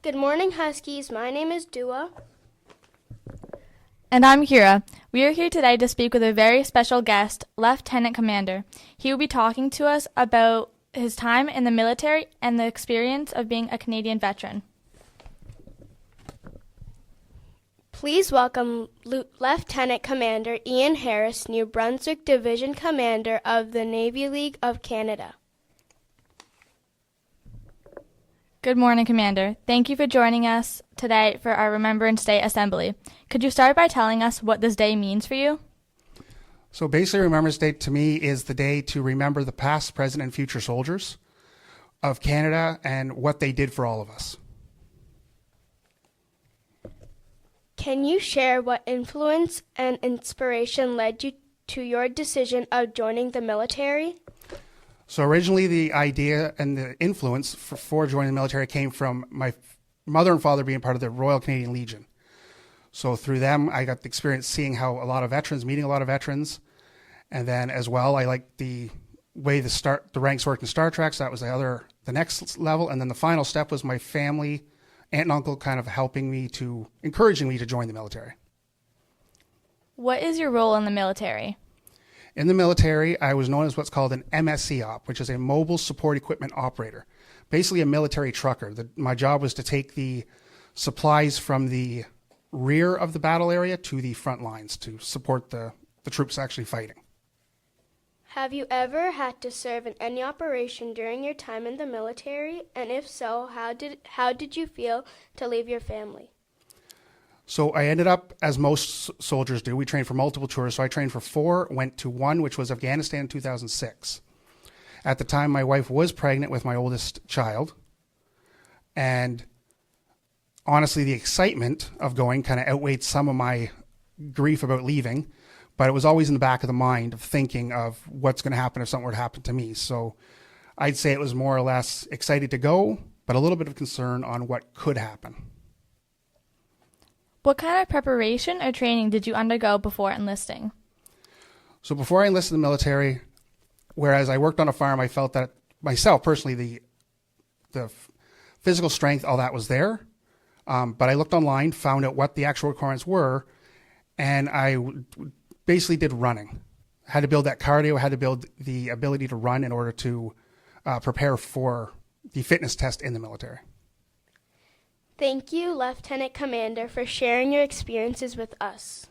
Good morning, Huskies. My name is Dua. And I'm Kiera. We are here today to speak with a very special guest, Lieutenant Commander. He will be talking to us about his time in the military and the experience of being a Canadian veteran. Please welcome Lieutenant Commander Ian Harris, New Brunswick Division Commander of the Navy League of Canada. Good morning, Commander. Thank you for joining us today for our Remembrance Day Assembly. Could you start by telling us what this day means for you? So basically, Remembrance Day to me is the day to remember the past, present, and future soldiers of Canada and what they did for all of us. Can you share what influence and inspiration led you to your decision of joining the military? So originally the idea and the influence for joining the military came from my mother and father being part of the Royal Canadian Legion. So through them, I got the experience seeing how meeting a lot of veterans. And then as well, I liked the way the ranks worked in Star Trek. So that was the next level. And then the final step was my family, aunt and uncle kind of encouraging me to join the military. What is your role in the military? In the military, I was known as what's called an MSC op, which is a mobile support equipment operator, basically a military trucker. My job was to take the supplies from the rear of the battle area to the front lines to support the troops actually fighting. Have you ever had to serve in any operation during your time in the military? And if so, how did you feel to leave your family? So I ended up, as most soldiers do, we trained for multiple tours. So I trained for 4, went to 1, which was Afghanistan in 2006. At the time, my wife was pregnant with my oldest child. And honestly, the excitement of going kind of outweighed some of my grief about leaving. But it was always in the back of the mind of thinking of what's going to happen if something were to happen to me. So I'd say it was more or less excited to go, but a little bit of concern on what could happen. What kind of preparation or training did you undergo before enlisting? So before I enlisted in the military, whereas I worked on a farm, I felt that myself personally, the physical strength, all that was there. But I looked online, found out what the actual requirements were, and I basically did running. Had to build that cardio, had to build the ability to run in order to prepare for the fitness test in the military. Thank you, Lieutenant Commander, for sharing your experiences with us.